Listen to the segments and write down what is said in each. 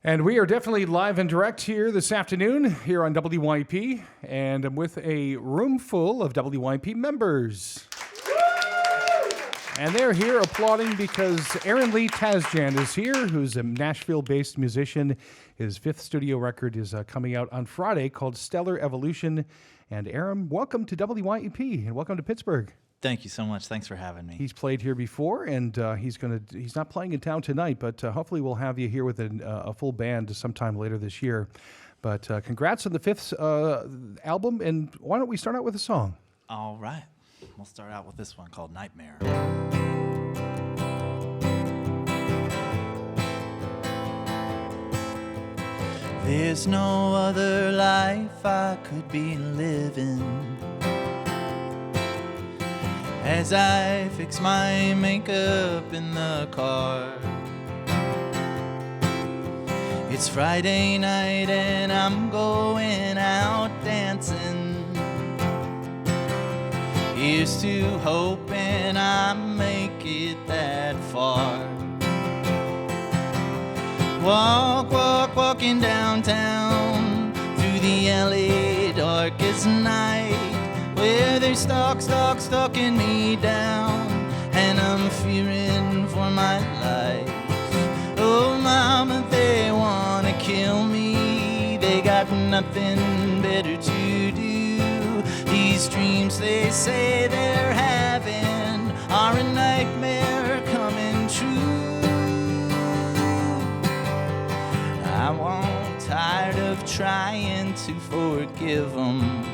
And we are definitely live and direct here this afternoon here on WYEP, and I'm with a room full of WYEP members. And they're here applauding because Aaron Lee Tasjan is here, who's a Nashville-based musician. His fifth studio record is coming out on Friday called Stellar Evolution. And Aaron, welcome to WYEP and welcome to Pittsburgh. Thank you so much. Thanks for having me. He's played here before, and he's not playing in town tonight, but hopefully we'll have you here with a full band sometime later this year. But congrats on the fifth album, and why don't we start out with a song? All right. We'll start out with this one called Nightmare. There's no other life I could be living as I fix my makeup in the car. It's Friday night and I'm going out dancing. Here's to hoping I make it that far. Walking downtown through the alley dark as night, where they're stalking me down, and I'm fearing for my life. Oh, mama, they wanna kill me. They got nothing better to do. These dreams they say they're having are a nightmare coming true. I'm tired of trying to forgive them.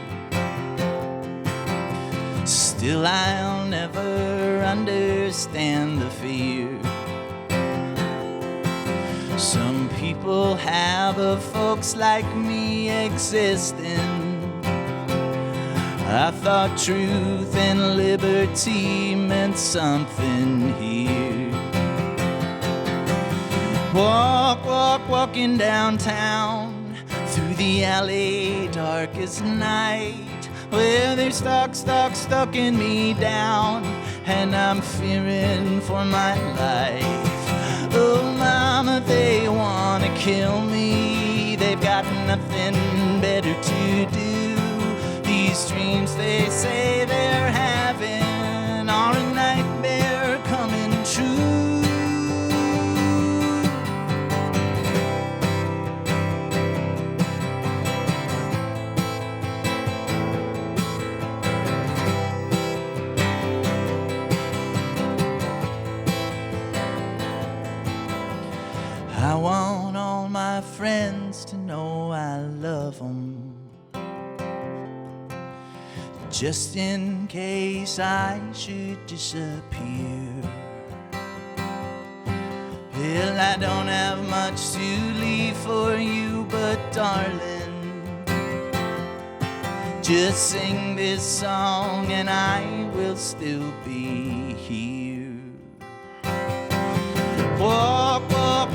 Still, I'll never understand the fear. Some people have of folks like me existing. I thought truth and liberty meant something here. Walking downtown through the alley dark as night, where they're stalking me down, and I'm fearing for my life. Oh, mama, they wanna kill me. They've got nothing better to do. These dreams they say they're having are a nightmare coming true. I want all my friends to know I love them, just in case I should disappear. Well, I don't have much to leave for you, but darling, just sing this song and I will still be here.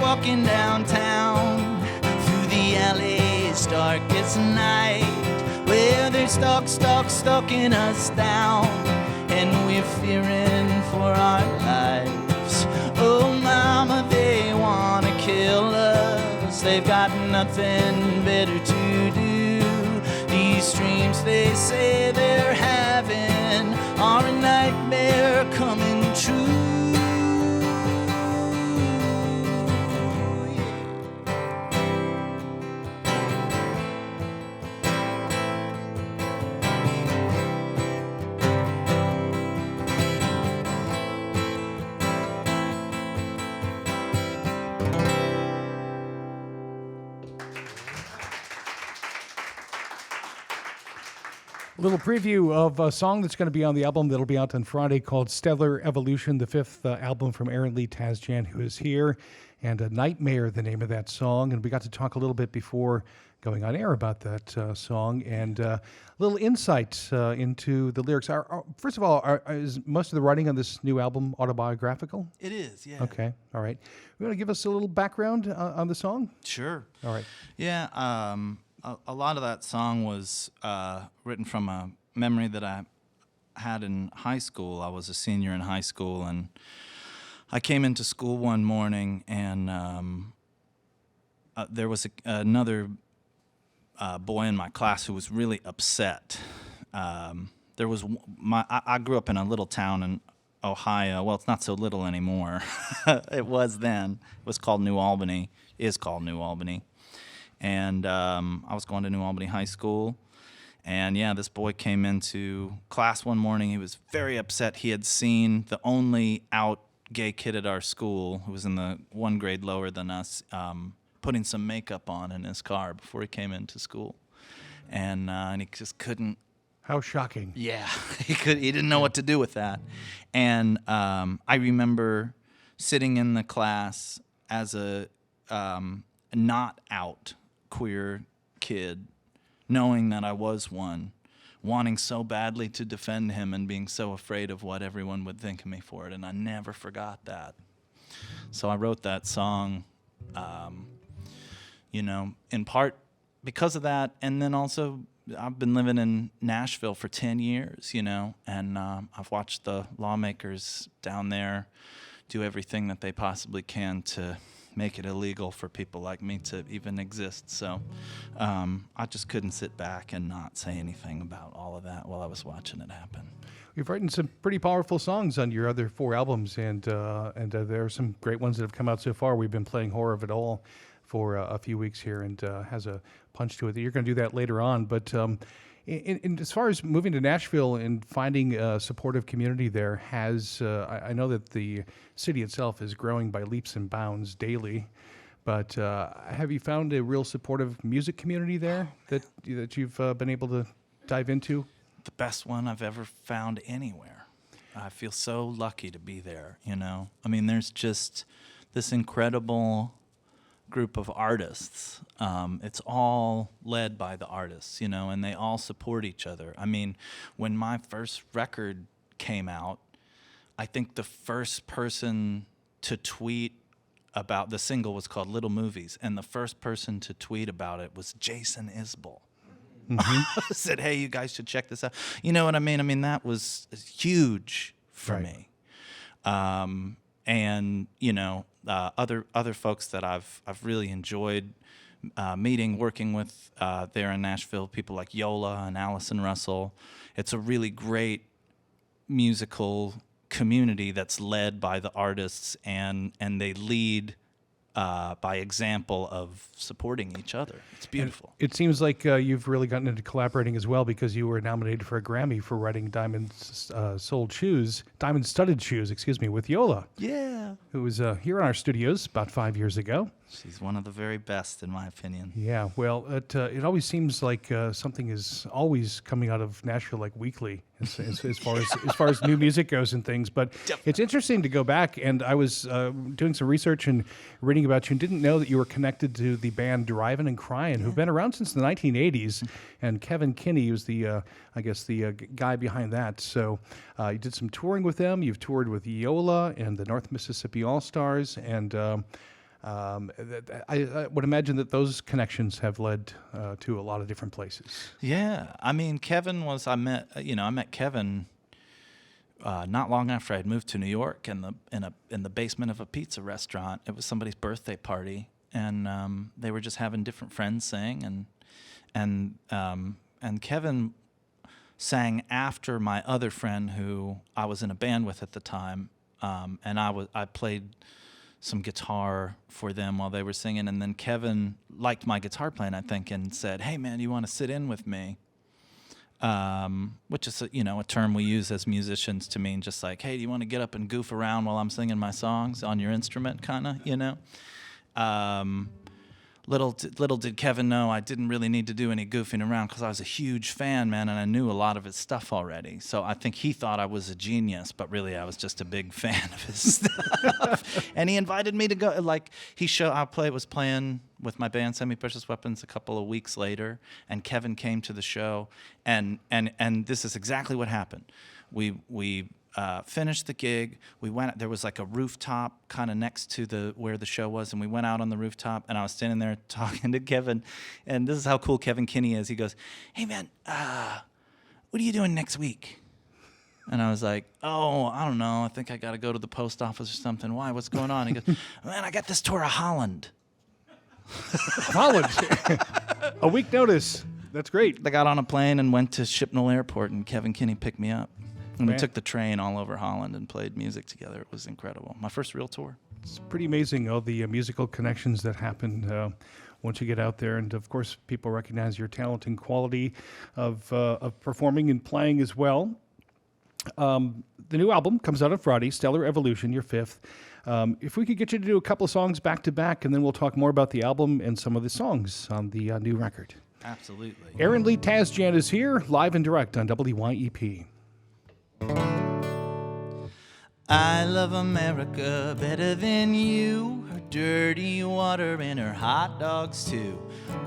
Walking downtown through the alleys dark as night, where they're stalking us down, and we're fearing for our lives. Oh, mama, they wanna kill us. They've got nothing better to do. These dreams they say they're having are a nightmare coming true. A little preview of a song that's going to be on the album that'll be out on Friday called Stellar Evolution, the fifth album from Aaron Lee Tasjan, who is here, and Nightmare, the name of that song. And we got to talk a little bit before going on air about that song, and a little insight into the lyrics. First of all, is most of the writing on this new album autobiographical? It is, yeah. Okay, all right. You want to give us a little background on the song? Sure. All right. Yeah, a lot of that song was written from a memory that I had in high school. I was a senior in high school, and I came into school one morning, and there was another boy in my class who was really upset. There was I grew up in a little town in Ohio. Well, it's not so little anymore. It was then. It was called New Albany. Is called New Albany. And I was going to New Albany High School. And yeah, this boy came into class one morning. He was very upset. He had seen the only out gay kid at our school, who was in the one grade lower than us, putting some makeup on in his car before he came into school. And he just couldn't. How shocking. Yeah, he didn't know what to do with that. And I remember sitting in the class as a not out queer kid, knowing that I was one, wanting so badly to defend him and being so afraid of what everyone would think of me for it. And I never forgot that. So I wrote that song, in part because of that. And then also I've been living in Nashville for 10 years, and I've watched the lawmakers down there do everything that they possibly can to make it illegal for people like me to even exist. So I just couldn't sit back and not say anything about all of that while I was watching it happen. You've written some pretty powerful songs on your other 4 albums, and there are some great ones that have come out so far. We've been playing Horror of It All for a few weeks here, and has a punch to it. You're going to do that later on, but in as far as moving to Nashville and finding a supportive community there, I know that the city itself is growing by leaps and bounds daily, but have you found a real supportive music community there that you've been able to dive into? The best one I've ever found anywhere. I feel so lucky to be there, I mean, there's just this incredible group of artists. It's all led by the artists, and they all support each other. I mean, when my first record came out, I think the first person to tweet about the single was called Little Movies, and the first person to tweet about it was Jason Isbell. Mm-hmm. Said, hey, you guys should check this out. You know what I mean? I mean, that was huge for me. And other folks that I've really enjoyed meeting, working with there in Nashville, people like Yola and Allison Russell. It's a really great musical community that's led by the artists, and they lead by example of supporting each other. It's beautiful. It seems like you've really gotten into collaborating as well, because you were nominated for a Grammy for writing diamond-studded shoes, with Yola. Yeah. Who was here in our studios about 5 years ago. She's one of the very best, in my opinion. Yeah, well, it always seems like something is always coming out of Nashville, like weekly, as far as new music goes and things. But Definitely. It's interesting to go back, and I was doing some research and reading about you, and didn't know that you were connected to the band Drivin' and Cryin', who've been around since the 1980s. And Kevin Kinney was the guy behind that. So you did some touring with them. You've toured with Yola and the North Mississippi All-Stars, and I would imagine that those connections have led to a lot of different places. Yeah, I mean, I met Kevin not long after I'd moved to New York, in the basement of a pizza restaurant. It was somebody's birthday party, and they were just having different friends sing, and Kevin sang after my other friend who I was in a band with at the time, and I played some guitar for them while they were singing, and then Kevin liked my guitar playing, I think, and said, hey man, you want to sit in with me? Which is a term we use as musicians to mean just like, hey, do you want to get up and goof around while I'm singing my songs on your instrument, kind of, Little did Kevin know I didn't really need to do any goofing around, because I was a huge fan, man, and I knew a lot of his stuff already. So I think he thought I was a genius, but really I was just a big fan of his stuff. And he invited me to go. Like, I was playing with my band Semi Precious Weapons a couple of weeks later, and Kevin came to the show, and this is exactly what happened. We finished the gig. We went. There was like a rooftop kind of next to where the show was, and we went out on the rooftop. And I was standing there talking to Kevin, and this is how cool Kevin Kinney is. He goes, "Hey man, what are you doing next week?" And I was like, "Oh, I don't know. I think I got to go to the post office or something. Why? What's going on?" He goes, "Man, I got this tour of Holland." Holland. A week notice. That's great. I got on a plane and went to Cipollone Airport, and Kevin Kinney picked me up. And we took the train all over Holland and played music together. It was incredible. My first real tour. It's pretty amazing, all the musical connections that happen once you get out there. And, of course, people recognize your talent and quality of performing and playing as well. The new album comes out on Friday, Stellar Evolution, your fifth. If we could get you to do a couple of songs back-to-back, and then we'll talk more about the album and some of the songs on the new record. Absolutely. Aaron Lee Tasjan is here, live and direct on WYEP. I love America better than you. Her dirty water and her hot dogs too.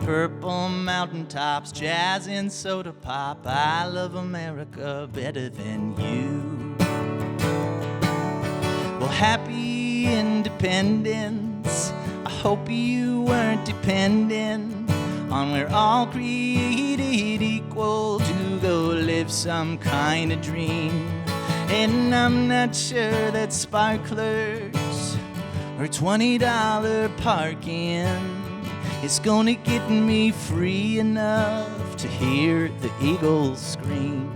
Purple mountaintops, jazz and soda pop. I love America better than you. Well, happy independence. I hope you weren't dependent on we're all created equal to go live some kind of dream. And I'm not sure that sparklers or $20 parking is gonna get me free enough to hear the eagles scream.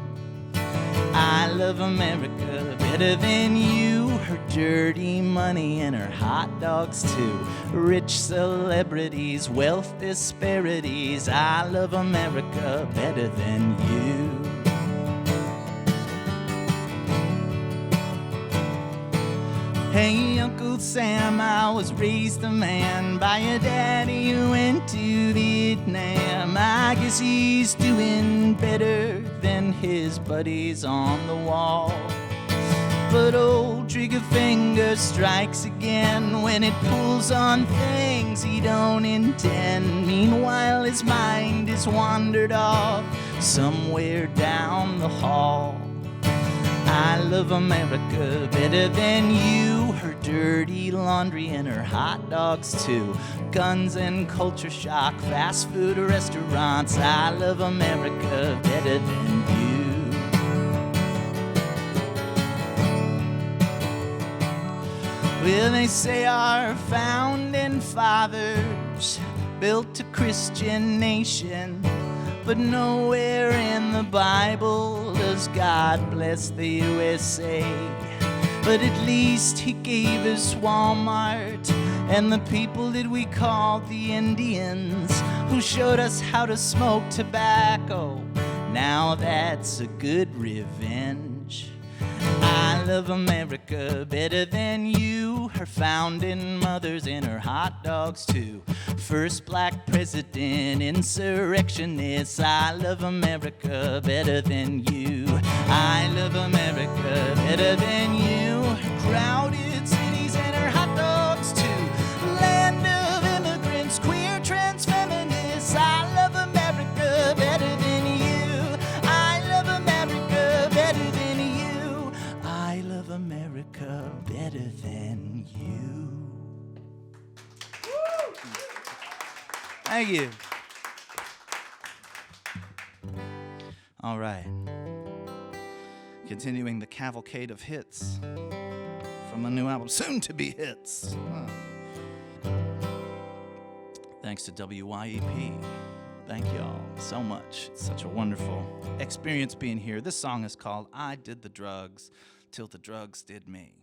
I love America better than you. Her dirty money and her hot dogs too. Rich celebrities, wealth disparities. I love America better than you. Hey, Uncle Sam, I was raised a man by a daddy who went to Vietnam. I guess he's doing better than his buddies on the wall. But old trigger finger strikes again when it pulls on things he don't intend. Meanwhile, his mind is wandered off somewhere down the hall. I love America better than you. Her dirty laundry and her hot dogs too. Guns and culture shock, fast food restaurants. I love America better than you. Well, they say our founding fathers built a Christian nation, but nowhere in the Bible does God bless the USA. But at least he gave us Walmart and the people that we called the Indians, who showed us how to smoke tobacco. Now that's a good revenge. I love America better than you. Her founding mothers and her hot dogs too. First black president, insurrectionist. I love America better than you. I love America better than you. Her crowded cities and her hot dogs too. Land of immigrants, queer, trans, feminists. I love America better than you. I love America better than you. I love America better than you. Thank you. All right. Continuing the cavalcade of hits from the new album, soon to be hits. Thanks to WYEP. Thank y'all so much. It's such a wonderful experience being here. This song is called I Did the Drugs Till the Drugs Did Me.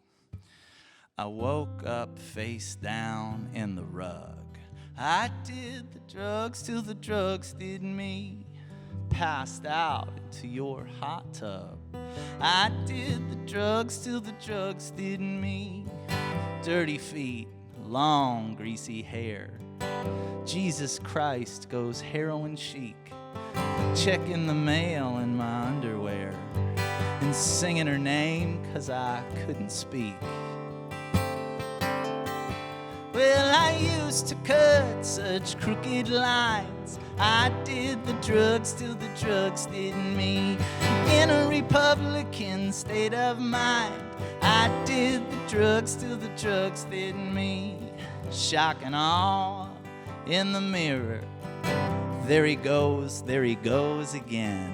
I woke up face down in the rug. I did the drugs till the drugs did me. Passed out into your hot tub. I did the drugs till the drugs did me. Dirty feet, long greasy hair. Jesus Christ goes heroin chic. Checking the mail in my underwear. And singing her name 'cause I couldn't speak. Well, I used to cut such crooked lines. I did the drugs till the drugs did me. In a Republican state of mind, I did the drugs till the drugs did me. Shock and awe in the mirror. There he goes again.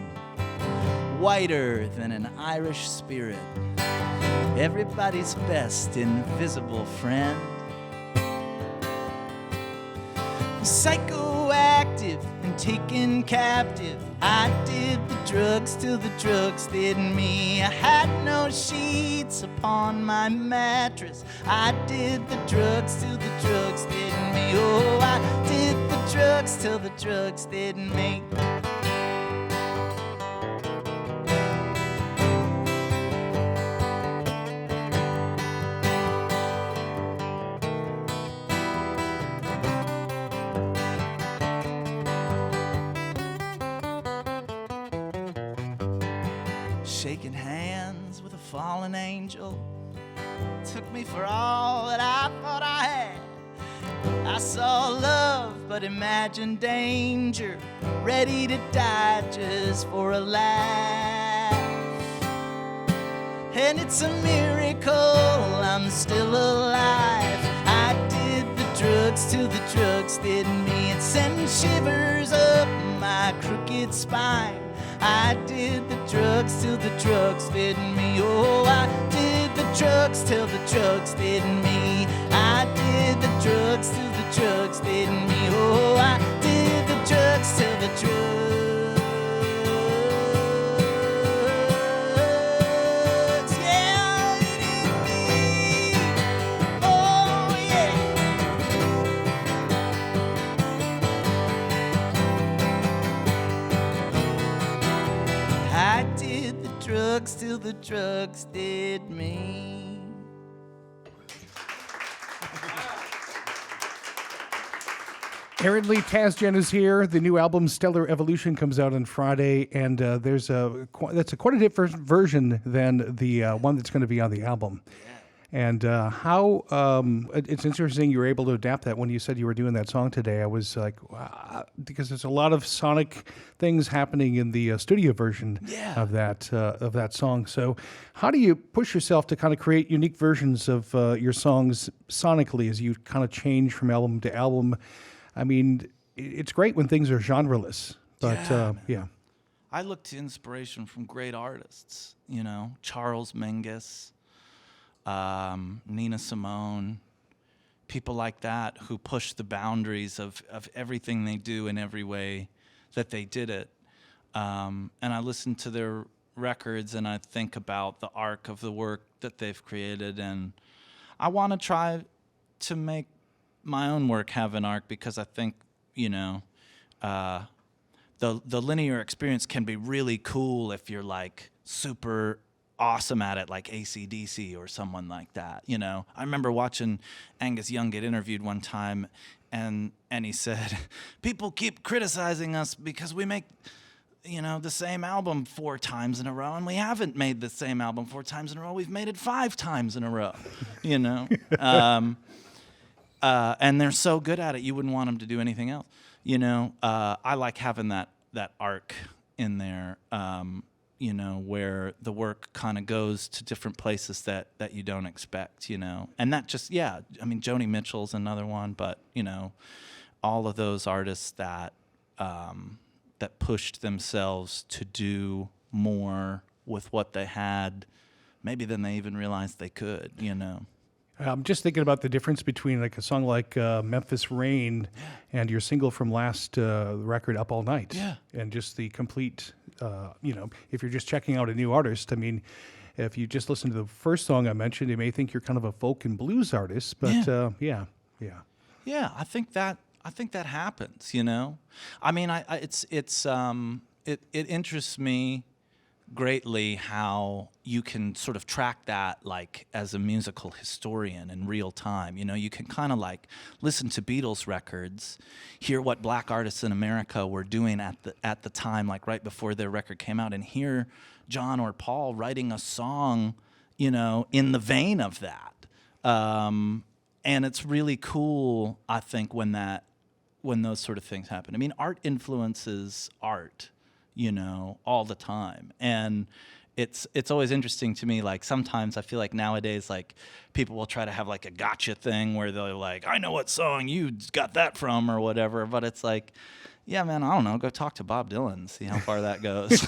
Whiter than an Irish spirit. Everybody's best invisible friend. psychoactive and taken captive. I did the drugs till the drugs did me. I had no sheets upon my mattress. I did the drugs till the drugs did me. Oh, I did the drugs till the drugs did me. Shaking hands with a fallen angel took me for all that I thought I had. I saw love but imagined danger, ready to die just for a laugh. And it's a miracle I'm still alive. I did the drugs till the drugs did me. It sent shivers up my crooked spine. I did the drugs till the drugs did me. Oh, I did the drugs till the drugs did me. I did the drugs till the drugs did me. Oh, I did the drugs till the drugs. Yeah, did me. Oh, yeah. I did the drugs till the drugs did me. Aaron Lee Tasjan is here. The new album Stellar Evolution comes out on Friday, and that's quite a different version than the one that's going to be on the album. And it's interesting you were able to adapt that when you said you were doing that song today. I was like, wow, because there's a lot of sonic things happening in the studio version of that song. So how do you push yourself to kind of create unique versions of your songs sonically as you kind of change from album to album? I mean, it's great when things are genreless, but yeah. I look to inspiration from great artists, you know, Charles Mingus, Nina Simone, people like that who push the boundaries of everything they do in every way that they did it. And I listen to their records and I think about the arc of the work that they've created, and I want to try to make my own work have an arc, because I think, you know, the linear experience can be really cool if you're like super awesome at it, like AC/DC or someone like that, you know. I remember watching Angus Young get interviewed one time, and he said, people keep criticizing us because we make, you know, the same album 4 times in a row, and we haven't made the same album 4 times in a row. We've made it 5 times in a row, you know. And they're so good at it, you wouldn't want them to do anything else, you know. I like having that arc in there, you know, where the work kind of goes to different places that you don't expect, you know. And that just, I mean, Joni Mitchell's another one, but, you know, all of those artists that that pushed themselves to do more with what they had, maybe than they even realized they could, you know. I'm just thinking about the difference between like a song like Memphis Rain and your single from last record, Up All Night. Yeah. And just the complete, you know, if you're just checking out a new artist, I mean, if you just listen to the first song I mentioned, you may think you're kind of a folk and blues artist, but yeah. I think that happens, you know. I mean, it interests me greatly how you can sort of track that, like, as a musical historian in real time. You know, you can kind of like listen to Beatles records, hear what black artists in America were doing at the time, like right before their record came out, and hear John or Paul writing a song, you know, in the vein of that. And it's really cool, I think, when those sort of things happen. I mean, art influences art, you know, all the time. And it's always interesting to me, like, sometimes I feel like nowadays, like, people will try to have like a gotcha thing where they're like, I know what song you got that from or whatever, but it's like, yeah, man, I don't know, go talk to Bob Dylan, see how far that goes.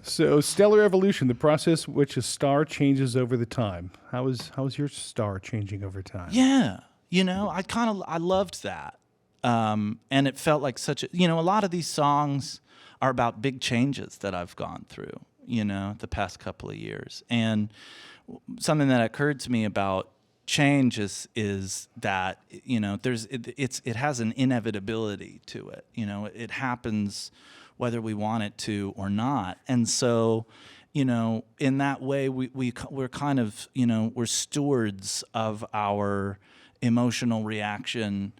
So, Stellar Evolution, the process which a star changes over the time. How is your star changing over time? I loved that. And it felt like a lot of these songs are about big changes that I've gone through, the past couple of years. And something that occurred to me about change is that, it has an inevitability to it. It happens whether we want it to or not. And so, in that way, we're kind of, we're stewards of our emotional reaction,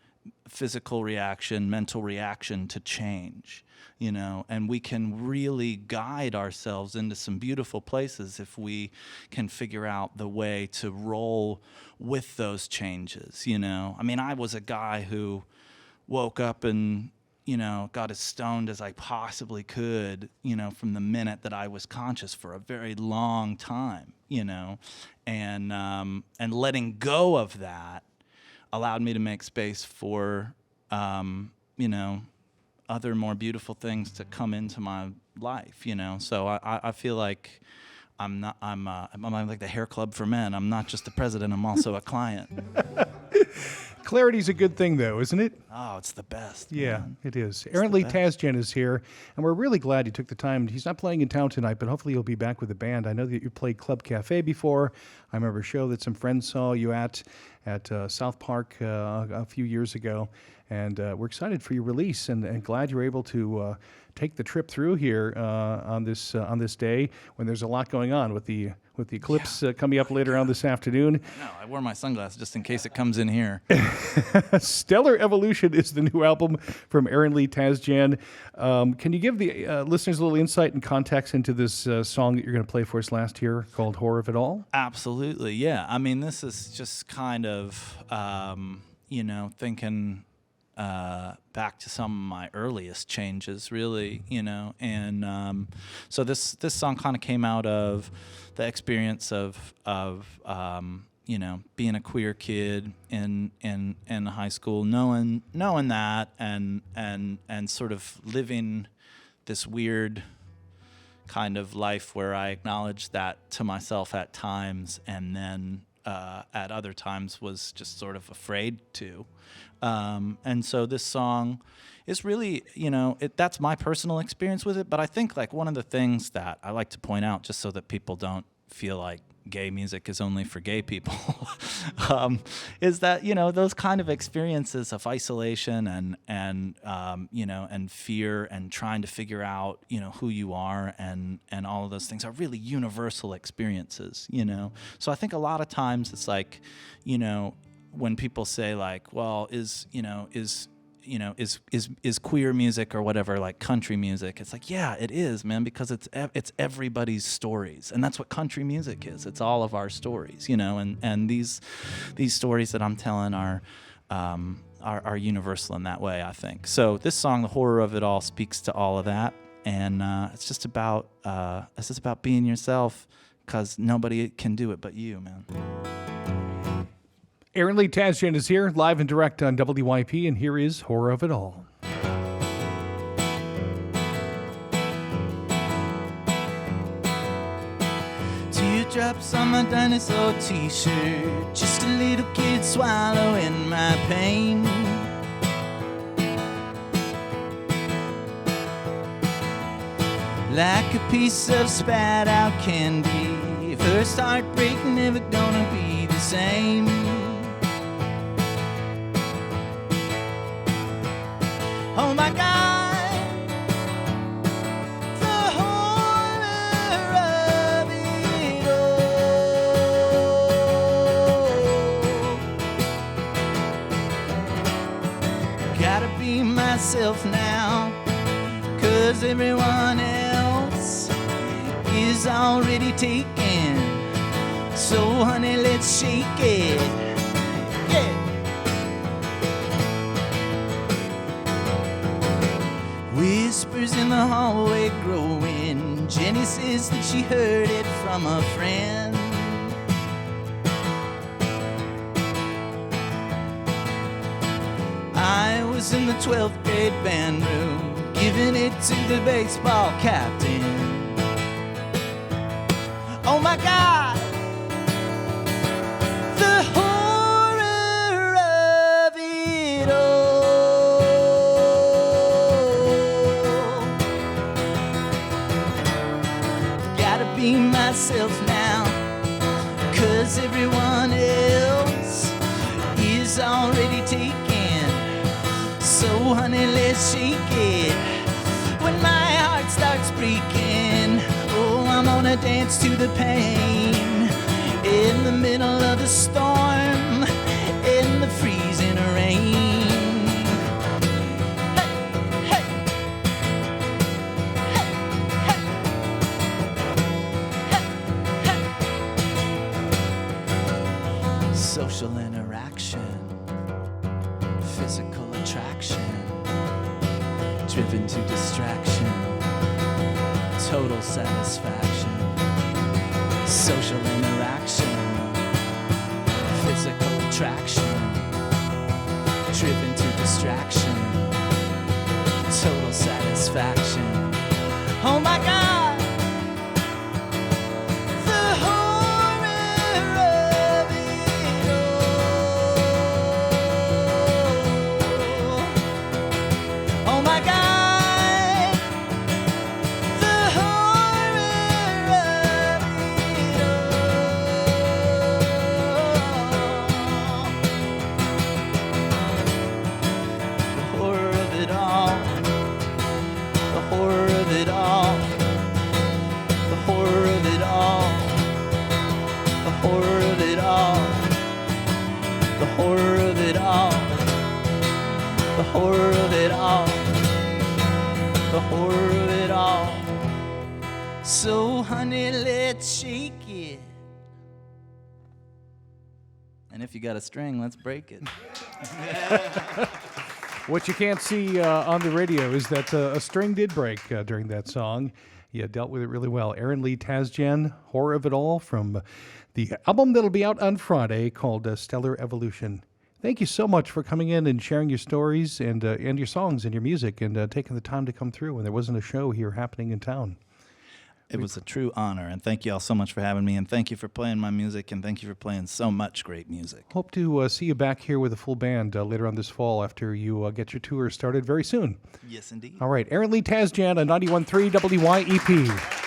physical reaction, mental reaction to change, and we can really guide ourselves into some beautiful places if we can figure out the way to roll with those changes, I mean, I was a guy who woke up and, got as stoned as I possibly could, from the minute that I was conscious for a very long time, and letting go of that allowed me to make space for, other more beautiful things to come into my life, So I feel like I'm like the hair club for men. I'm not just the president, I'm also a client. Clarity's a good thing, though, isn't it? Oh, it's the best. Yeah, man. it is. Aaron Lee Tasjan is here, and we're really glad you took the time. He's not playing in town tonight, but hopefully you'll be back with the band. I know that you played Club Cafe before. I remember a show that some friends saw you at South Park a few years ago, and we're excited for your release and glad you were able to take the trip through here on this day when there's a lot going on with the eclipse coming up later on this afternoon. No, I wore my sunglasses just in case it comes in here. Stellar Evolution is the new album from Aaron Lee Tasjan. Can you give the listeners a little insight and context into this song that you're going to play for us last year called Horror of It All? Absolutely, yeah. I mean, this is just kind of, thinking back to some of my earliest changes, really, and so this song kind of came out of the experience of being a queer kid in high school, knowing that, and sort of living this weird kind of life where I acknowledged that to myself at times, and then at other times was just sort of afraid to. And so this song is really, that's my personal experience with it. But I think like one of the things that I like to point out, just so that people don't feel like gay music is only for gay people, is that, those kind of experiences of isolation and fear and trying to figure out, who you are and all of those things are really universal experiences, So I think a lot of times it's like, when people say like, well, is queer music or whatever like country music? It's like, yeah, it is, man, because it's everybody's stories, and that's what country music is. It's all of our stories, and these stories that I'm telling are universal in that way, I think. So this song, The Horror of It All, speaks to all of that, and it's just about being yourself, because nobody can do it but you, man. Aaron Lee Tasjan is here, live and direct on WYEP, and here is Horror of It All. Teardrops on my dinosaur t-shirt, just a little kid swallowing my pain. Like a piece of spat out candy, first heartbreak never gonna be the same. Oh my God, the horror of it all. Gotta be myself now, 'cause everyone else is already taken. So honey, let's shake it. Yeah. Whispers in the hallway growing. Jenny says that she heard it from a friend. I was in the 12th grade band room, giving it to the baseball captain. Oh my God, the horror myself now, 'cause everyone else is already taken. So honey, let's shake it when my heart starts breaking. Oh, I'm gonna dance to the pain in the middle of the storm, in the freezing rain. Social interaction, physical attraction, driven to distraction, total satisfaction. Social interaction, physical attraction, driven to distraction, total satisfaction. Oh my God! So honey, let's shake it. And if you got a string, let's break it. What you can't see on the radio is that a string did break during that song. You dealt with it really well. Aaron Lee Tasjan, Horror of It All, from the album that'll be out on Friday called Stellar Evolution. Thank you so much for coming in and sharing your stories and your songs and your music and taking the time to come through when there wasn't a show here happening in town. It was a true honor, and thank you all so much for having me, and thank you for playing my music, and thank you for playing so much great music. Hope to see you back here with a full band later on this fall after you get your tour started very soon. Yes, indeed. All right, Aaron Lee Tasjan on 91.3 WYEP.